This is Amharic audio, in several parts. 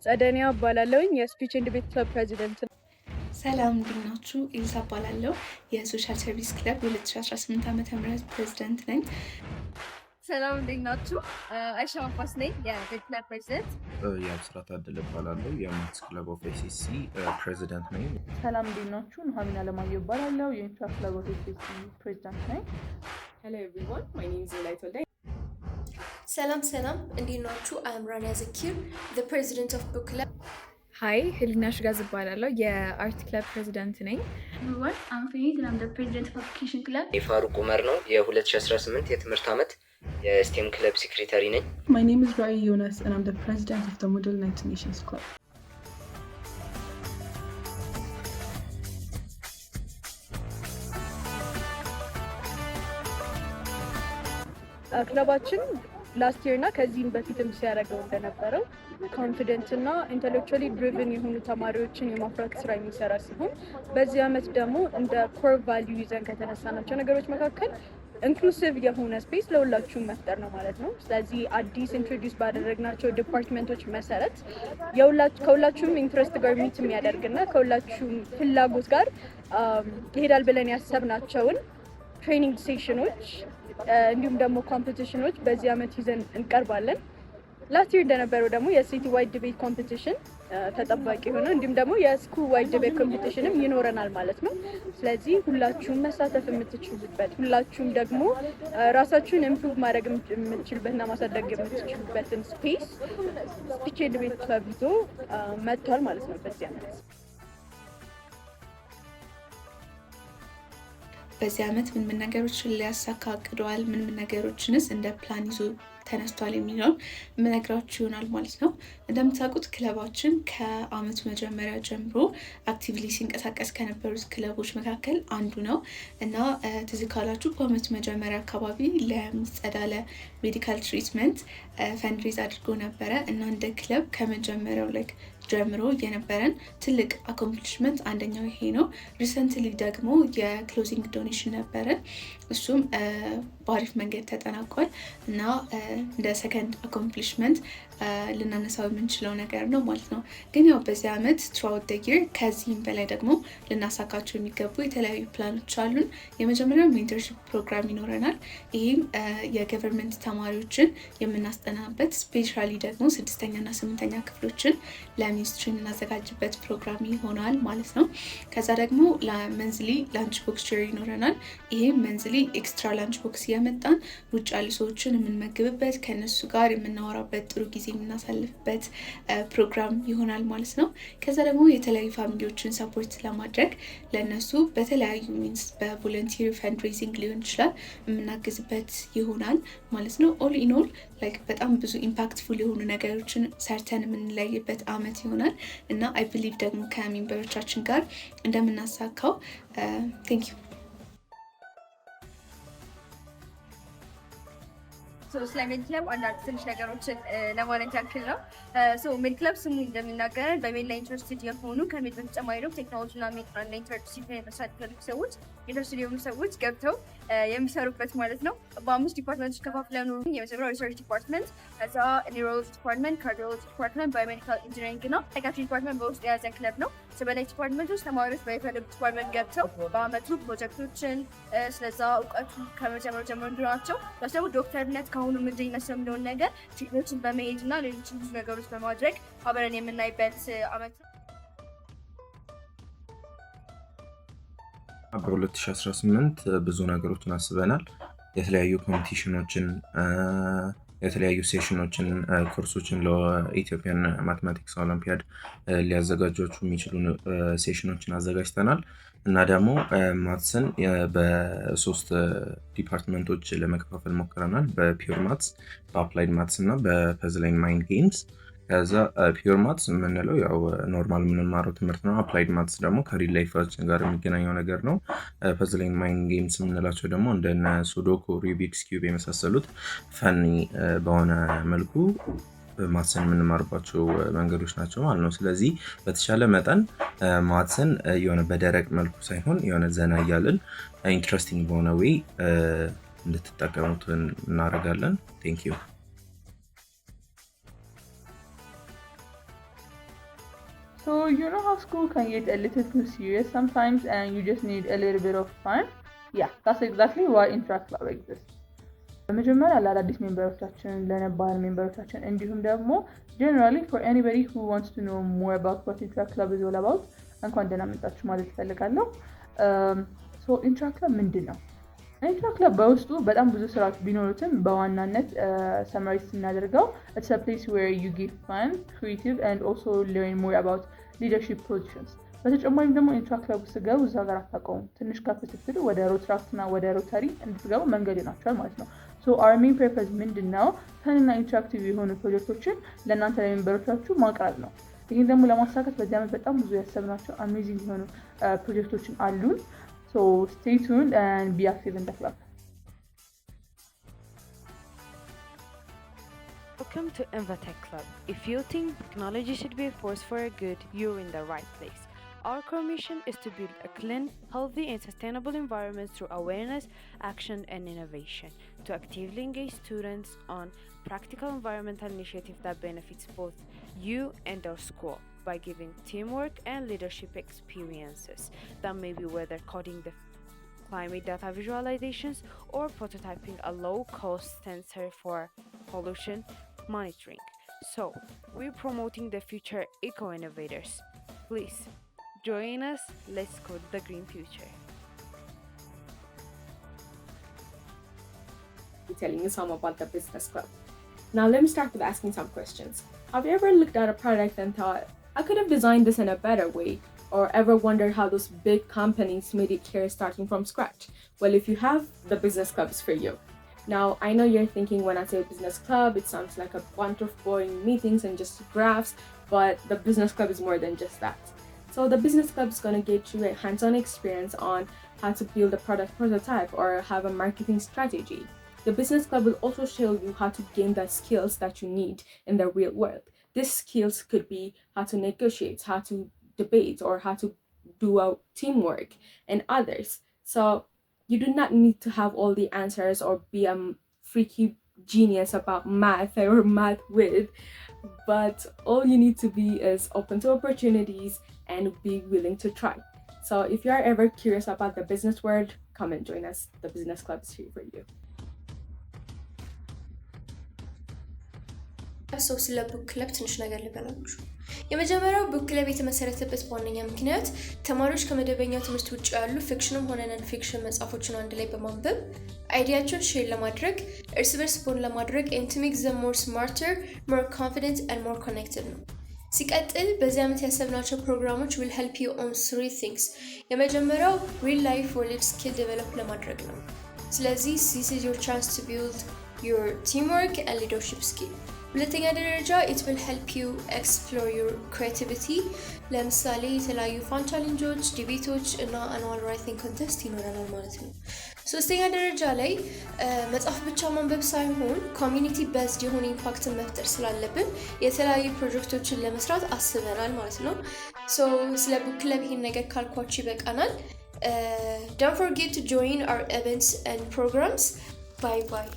ጸደኒያ እባላለሁኝ የስፒች ኤንድ ዲቤት ክለብ ፕሬዚደንት ነኝ። ሰላም እንዴት ናችሁ? ኤልሳ እባላለሁ የሶሻል ሰርቪስ ክለብ የ2018 ዓ.ም ፕሬዚደንት ነኝ። ሰላም እንዴት ናችሁ? አይሻ አባስ ነኝ የክለብ ፕሬዚደንት። የአብስራት ታደለ እባላለሁ የማትስ ክለብ ኦፍ ኤሲሲ ፕሬዚደንት ነኝ። ሰላም እንዴት ናችሁ? ኑሐሚን አለማየሁ እባላለሁ የኢንትራ ክለብ ኦፍ ኤሲሲ ፕሬዚደንት ነኝ። ሄሎ ኤቭሪዋን ማይ ኔም ኢዝ ላይት ወልደ። ሰላም እንዴት ናችሁ? አም ራኒያ ዘኪር the president of book club. ሃይ ህሊና ሽጋዝ እባላለሁ የአርት ክለብ ፕሬዚደንት ነኝ። everyone I'm Faith and I'm the president of education club. ኢፋሩቅ ኡመር ነው የ2018 የትምህርት ዓመት የስቴም ክለብ ሴክሬታሪ ነኝ። My name is Rai Yonas and I'm the president of the Model United Nations Club. ክለባችን ላስት ይር እና ከዚህም በፊትም ሲያደርገው እንደነበረው ኮንፊደንት እና ኢንተሌክቹዋሊ ድሪቭን የሆኑ ተማሪዎችን የማፍራት ስራ የሚሰራ ሲሆን በዚህ ዓመት ደግሞ እንደ ኮር ቫልዩ ይዘን ከተነሳናቸው ነገሮች መካከል ኢንክሉሲቭ የሆነ ስፔስ ለሁላችሁም መፍጠር ነው ማለት ነው። ስለዚህ አዲስ ኢንትሮዲውስ ባደረግናቸው ዲፓርትመንቶች መሰረት ከሁላችሁም ኢንትረስት ጋር ሚት የሚያደርግና ከሁላችሁም ፍላጎት ጋር ይሄዳል ብለን ያሰብናቸውን ትሬኒንግ ሴሽኖች እንዲሁም ደግሞ ኮምፒቲሽኖች በዚህ ዓመት ይዘን እንቀርባለን። ላስት ይር እንደነበረው ደግሞ የሲቲ ዋይድ ዲቤት ኮምፒቲሽን ተጠባቂ ሆኖ እንዲሁም ደግሞ የስኩል ዋይድ ዲቤት ኮምፒቲሽንም ይኖረናል ማለት ነው። ስለዚህ ሁላችሁም መሳተፍ የምትችሉበት ሁላችሁም ደግሞ ራሳችሁን ኢምፕሩቭ ማድረግ የምትችሉበትና ማሳደግ የምትችሉበትን ስፔስ ስፒች ኤንድ ዲቤት ክለብ ይዞ መጥቷል ማለት ነው በዚህ ዓመት። በዚህ ዓመት ምን ነገሮችን ሊያሳካ አቅደዋል፣ ምን ነገሮችንስ እንደ ፕላን ይዞ ተነስቷል የሚለውን የምነግራችሁ ይሆናል ማለት ነው። እንደምታውቁት ክለባችን ከዓመቱ መጀመሪያ ጀምሮ አክቲቭሊ ሲንቀሳቀስ ከነበሩት ክለቦች መካከል አንዱ ነው እና ትዝ ካላችሁ በዓመቱ መጀመሪያ አካባቢ ለሚጸዳለ ሜዲካል ትሪትመንት ፈንድሬዝ አድርጎ ነበረ እና እንደ ክለብ ከመጀመሪያው ላይ ጀምሮ የነበረን ትልቅ አኮምፕሊሽመንት አንደኛው ይሄ ነው። ሪሰንትሊ ደግሞ የክሎዚንግ ዶኔሽን ነበረን፣ እሱም በአሪፍ መንገድ ተጠናቋል እና እንደ ሰከንድ አኮምፕሊሽመንት ልናነሳው የምንችለው ነገር ነው ማለት ነው። ግን ያው በዚህ ዓመት ትራውት ደ ይር ከዚህም በላይ ደግሞ ልናሳካቸው የሚገቡ የተለያዩ ፕላኖች አሉን። የመጀመሪያው ሜንተርሺፕ ፕሮግራም ይኖረናል። ይህም የገቨርንመንት ተማሪዎችን የምናስጠናበት ስፔሻሊ ደግሞ 6ኛና 8ኛ ክፍሎችን ለሚኒስትሪ የምናዘጋጅበት ፕሮግራም ይሆናል ማለት ነው። ከዛ ደግሞ ለመንዝሊ ላንች ቦክስ ሼር ይኖረናል። ይህም መንዝሊ ኤክስትራ ላንች ቦክስ እያመጣን ውጭ ያሉ ሰዎችን የምንመግብበት ከእነሱ ጋር የምናወራበት ጥሩ ጊዜ የምናሳልፍበት ፕሮግራም ይሆናል ማለት ነው። ከዛ ደግሞ የተለያዩ ፋሚሊዎችን ሰፖርት ለማድረግ ለእነሱ በተለያዩ ሚንስ በቮለንቲር ፈንድሬዚንግ ሊሆን ይችላል የምናግዝበት ይሆናል ማለት ነው። ኦል ኢን ኦል ላይክ በጣም ብዙ ኢምፓክትፉል የሆኑ ነገሮችን ሰርተን የምንለይበት ዓመት ይሆናል እና አይ ቢሊቭ ደግሞ ከሜምበሮቻችን ጋር እንደምናሳካው ቴንክ ዩ። ስለ ሜድ ክለብ አንዳንድ ትንሽ ነገሮችን ለማለት ያክል ነው። ሜድ ክለብ ስሙ እንደሚናገረን በሜድ ላይ ኢንትረስትድ የሆኑ ከሜድ በተጨማሪ ደግሞ ቴክኖሎጂና ሜድ ላይ ኢንተርዲሲፕሊን መስራት የሚፈልጉ ሰዎች ኢንተረስትድ የሆኑ ሰዎች ገብተው የሚሰሩበት ማለት ነው። በ5 ዲፓርትመንቶች ከፋፍለን የመጀመሪያው ሪሰርች ዲፓርትመንት፣ ከዛ ኒውሮሎጂ ዲፓርትመንት፣ ካርዲዮሎጂ ዲፓርትመንት፣ ባዮሜዲካል ኢንጂነሪንግ እና ሳይካትሪ ዲፓርትመንት በውስጥ የያዘን ክለብ ነው። በላይ ዲፓርትመንቶች ተማሪዎች በሚፈልጉት ዲፓርትመንት ገብተው በአመቱ ፕሮጀክቶችን ስለዛ እውቀቱ ከመጀመሩ ጀምሮ እንዲሆናቸው ደግሞ ዶክተርነት ከአሁኑ ምንድን ይመስለው የሚለውን ነገር ትሪትመንቶችን በመሄድ እና ሌሎች ብዙ ነገሮች በማድረግ አብረን የምናይበት አመት ነው። በ2018 ብዙ ነገሮችን አስበናል። የተለያዩ ኮምፒቲሽኖችን የተለያዩ ሴሽኖችን ኮርሶችን ለኢትዮጵያን ማቴማቲክስ ኦሎምፒያድ ሊያዘጋጇችሁ የሚችሉ ሴሽኖችን አዘጋጅተናል እና ደግሞ ማትስን በ3 ዲፓርትመንቶች ለመከፋፈል ሞክረናል። በፒውር ማትስ፣ በአፕላይድ ማትስ እና በፐዝል ኤንድ ማይንድ ጌምስ። ከዛ ፒውር ማትስ የምንለው ያው ኖርማል የምንማረው ትምህርት ነው። አፕላይድ ማትስ ደግሞ ከሪል ላይፋችን ጋር የሚገናኘው ነገር ነው። ፐዝል ኤንድ ማይንድ ጌምስ የምንላቸው ደግሞ እንደነ ሱዶኩ፣ ሩቢክስ ኪዩብ የመሳሰሉት ፈኒ በሆነ መልኩ ማትስን የምንማርባቸው መንገዶች ናቸው ማለት ነው። ስለዚህ በተቻለ መጠን ማትስን የሆነ በደረቅ መልኩ ሳይሆን የሆነ ዘና እያልን ኢንትረስቲንግ በሆነ ዌይ እንድትጠቀሙት እናደርጋለን። ቴንክ ዩ። So you know how school can get a little too serious sometimes and you just need a little bit of fun? Yeah, that's exactly why Interact Club exists. በመጀመሪያ ለአዳዲስ ሜምበሮቻችን ለነባር ሜምበሮቻችን እንዲሁም ደግሞ generally for anybody who wants to know more about what Interact Club is all about እንኳን ደህና መጣችሁ ማለት እፈልጋለሁ። So Interact Club ምንድን ነው? Interact Club በውስጡ በጣም ብዙ ስራዎች ቢኖሩትም በዋናነት ሰመራይዝ ስናደርገው it's a place where you get fun, creative and also learn more about leadership positions. በተጨማሪም ደግሞ Interact Club ስገቡ እዛ ጋር አታውቀውም። ትንሽ ከፍ ስትሉ ወደ ሮትራክት እና ወደ ሮታሪ እንድትገቡ መንገድ ይናቸዋል ማለት ነው። So our main purpose ምንድነው? ፈንና ኢንተራክቲቭ የሆኑ ፕሮጀክቶችን ለእናንተ ለሜምበሮቻችሁ ማቅረብ ነው። ይህን ደግሞ ለማሳካት በዚህ ዓመት በጣም ብዙ ያሰብናቸው አሜዚንግ የሆኑ ፕሮጀክቶችን አሉን። So stay tuned and be active in the club. Welcome to Invatech Club. If you think technology should be a force for good, you're in the right place. Our core mission is to build a clean, healthy and sustainable environment through awareness, action and innovation, to actively engage students on practical environmental initiatives that benefits both you and our school by giving teamwork and leadership experiences that may be whether coding the climate data visualizations or prototyping a low-cost sensor for pollution monitoring. So, we're promoting the future eco-innovators. Please, join us, let's code the green future. Telling you some about the business club. Now let me start with asking some questions. Have you ever looked at a product and thought, I could have designed this in a better way? Or ever wondered how those big companies made it here starting from scratch? Well, if you have, the business club is for you. Now, I know you're thinking when I say business club, it sounds like a bunch of boring meetings and just graphs, but the business club is more than just that. So the business club is going to get you a hands-on experience on how to build a product prototype or have a marketing strategy. The business club will also show you how to gain the skills that you need in the real world. These skills could be how to negotiate, how to debate, or how to do teamwork and others. So you do not need to have all the answers or be a freaky genius about math or math with, but all you need to be is open to opportunities and be willing to try. So if you are ever curious about the business world, come and join us. The business club is here for you. ሰው ስለ ቡክ ክለብ ትንሽ ነገር ልበላችሁ። የመጀመሪያው ቡክ ክለብ የተመሰረተበት ዋነኛ ምክንያት ተማሪዎች ከመደበኛው ትምህርት ውጭ ያሉ ፊክሽንም ሆነ ነን ፊክሽን መጽሐፎችን አንድ ላይ በማንበብ አይዲያቸውን ሼር ለማድረግ እርስ በርስ ቦንድ ለማድረግ and to make them more smarter, more confident and more connected ነው። ሲቀጥል በዚህ ዓመት ያሰብናቸው ፕሮግራሞች will help you on 3 things. የመጀመሪያው real life world skill develop ለማድረግ ነው። ስለዚህ this is your chance to build your teamwork and leadership skill. ሁለተኛ ደረጃ it will help you explore your creativity. ለምሳሌ የተለያዩ ፋን ቻሌንጆች፣ ዲቤቶች እና annual writing contest ይኖረናል ማለት ነው። ሶስተኛ ደረጃ ላይ መጽሐፍ ብቻ ማንበብ ሳይሆን ኮሚኒቲ ቤዝድ የሆነ ኢምፓክትን መፍጠር ስላለብን የተለያዩ ፕሮጀክቶችን ለመስራት አስበናል ማለት ነው። ሶ ስለ ቡክ ክለብ ይሄን ነገር ካልኳችሁ ይበቃናል። Don't forget to join our events and programs. Bye bye.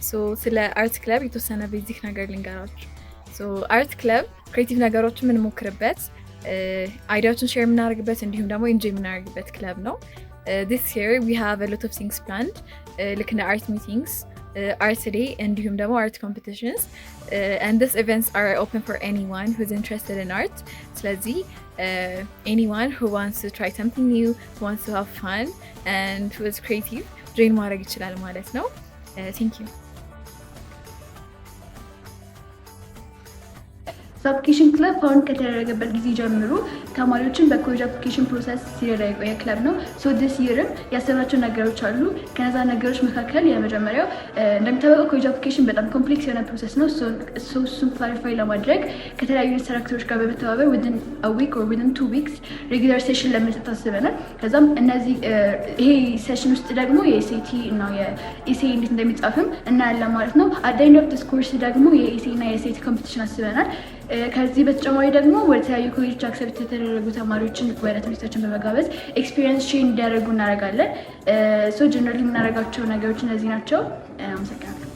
ሶ ስለ አርት ክለብ የተወሰነ ቤዚክ ነገር ልንገራችሁ። ሶ አርት ክለብ ክሬቲቭ ነገሮችን የምንሞክርበት አይዲያዎችን ሼር የምናደርግበት እንዲሁም ደግሞ ኢንጆይ የምናደርግበት ክለብ ነው። this year we have a lot of things planned like the art meetings, art day እንዲሁም ደግሞ art competitions, and these events are open for anyone who is interested in art. ስለዚህ anyone who wants to try something new, who wants to have fun and who is creative join ማድረግ ይችላል ማለት ነው። thank you. አፕሊኬሽን ክለብ ፋውንድ ከተደረገበት ጊዜ ጀምሮ ተማሪዎችን በኮሌጅ አፕሊኬሽን ፕሮሰስ ሲረዳ የቆየ ክለብ ነው። ሶ ዲስ ይርም ያሰብናቸው ነገሮች አሉ። ከነዛ ነገሮች መካከል የመጀመሪያው እንደሚታወቀው ኮሌጅ አፕሊኬሽን በጣም ኮምፕሌክስ የሆነ ፕሮሰስ ነው። እሱን ክላሪፋይ ለማድረግ ከተለያዩ ኢንስትራክተሮች ጋር በመተባበር ዊዝን አ ዊክ ኦር ዊዝን 2 ዊክስ ሬጉላር ሴሽን ለመስጠት አስበናል። ከዛም እነዚህ ይሄ ሴሽን ውስጥ ደግሞ የኤስኤቲ እና የኢሲኤ እንዴት እንደሚጻፍም እናያለን ማለት ነው። አት ዘ ኤንድ ኦፍ ዲስ ኮርስ ደግሞ የኢሲኤ እና የኤስኤቲ ኮምፒቲሽን አስበናል። ከዚህ በተጨማሪ ደግሞ ወደ ተለያዩ ኮሌጆች አክሰፕት የተደረጉ ተማሪዎችን ወደ ትምህርታችን በመጋበዝ ኤክስፒሪየንስ ሼር እንዲያደርጉ እናደርጋለን። ሶ ጀነራሊ የምናደርጋቸው ነገሮች እነዚህ ናቸው። አመሰግናለሁ።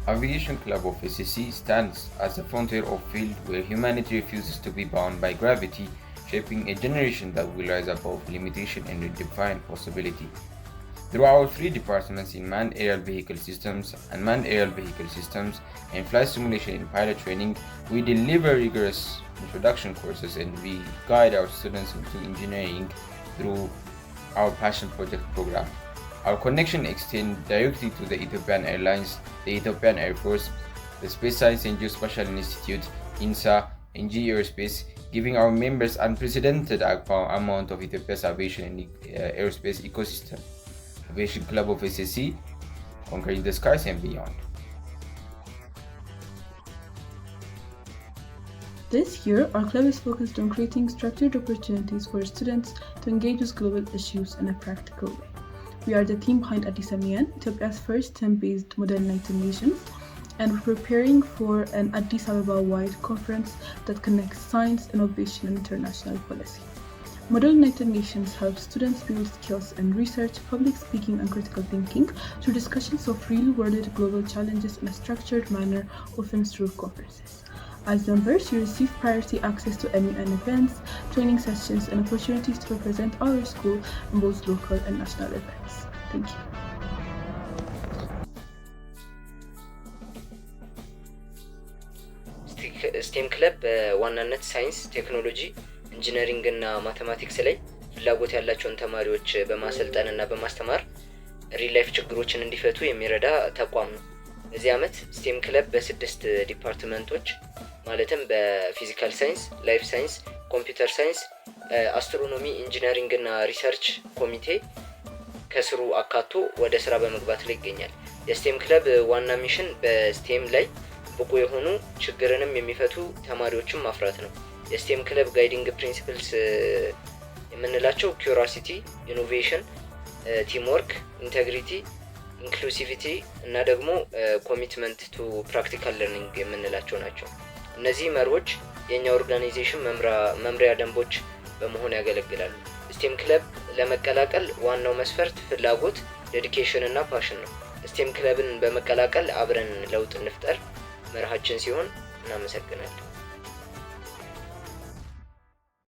Aviation Club of SSC stands as a frontier of field where humanity refuses to be bound by gravity, shaping a generation that will rise above limitation and redefine possibility. Through our 3 departments in Manned Aerial Vehicle Systems, Unmanned Aerial Vehicle Systems, and Flight Simulation and Pilot Training, we deliver rigorous introduction courses and we guide our students into engineering through our Passion Project program. Our connection extends directly to the Ethiopian Airlines, the Ethiopian Air Force, the Space Science and Geospatial Institute, INSA, and GE Aerospace, giving our members unprecedented amount of Ethiopia's aviation and aerospace ecosystem. Aviation Club of SSC, conquering the skies and beyond. This year, our club is focused on creating structured opportunities for students to engage with global issues in a practical way. We are the team behind Addis Amian, Ethiopia's first team-based Model United Nations, and we're preparing for an Addis Ababa-wide conference that connects science, innovation, and international policy. Model United Nations helps students build skills in research, public speaking, and critical thinking through discussions of real-world global challenges in a structured manner, often through conferences. As members, you receive priority access to MUN events, training sessions, and opportunities to represent our school in both local and national events. Thank you. ስቴም ክለብ በዋናነት ሳይንስ፣ ቴክኖሎጂ፣ ኢንጂነሪንግ እና ማቴማቲክስ ላይ ፍላጎት ያላቸውን ተማሪዎች በማሰልጠን እና በማስተማር ሪል ላይፍ ችግሮችን እንዲፈቱ የሚረዳ ተቋም ነው። በዚህ ዓመት ስቴም ክለብ በ6 ዲፓርትመንቶች ማለትም በፊዚካል ሳይንስ፣ ላይፍ ሳይንስ፣ ኮምፒውተር ሳይንስ፣ አስትሮኖሚ፣ ኢንጂነሪንግ እና ሪሰርች ኮሚቴ ከስሩ አካቶ ወደ ስራ በመግባት ላይ ይገኛል። የስቴም ክለብ ዋና ሚሽን በስቴም ላይ ብቁ የሆኑ ችግርንም የሚፈቱ ተማሪዎችን ማፍራት ነው። የስቴም ክለብ ጋይዲንግ ፕሪንሲፕልስ የምንላቸው ኪዩሪዮሲቲ፣ ኢኖቬሽን፣ ቲም ወርክ፣ ኢንቴግሪቲ፣ ኢንክሉሲቪቲ እና ደግሞ ኮሚትመንት ቱ ፕራክቲካል ለርኒንግ የምንላቸው ናቸው። እነዚህ መርሆች የኛ ኦርጋናይዜሽን መምሪያ ደንቦች በመሆን ያገለግላሉ። ስቴም ክለብ ለመቀላቀል ዋናው መስፈርት ፍላጎት፣ ዴዲኬሽን እና ፓሽን ነው። ስቴም ክለብን በመቀላቀል አብረን ለውጥ እንፍጠር መርሃችን ሲሆን እናመሰግናለን።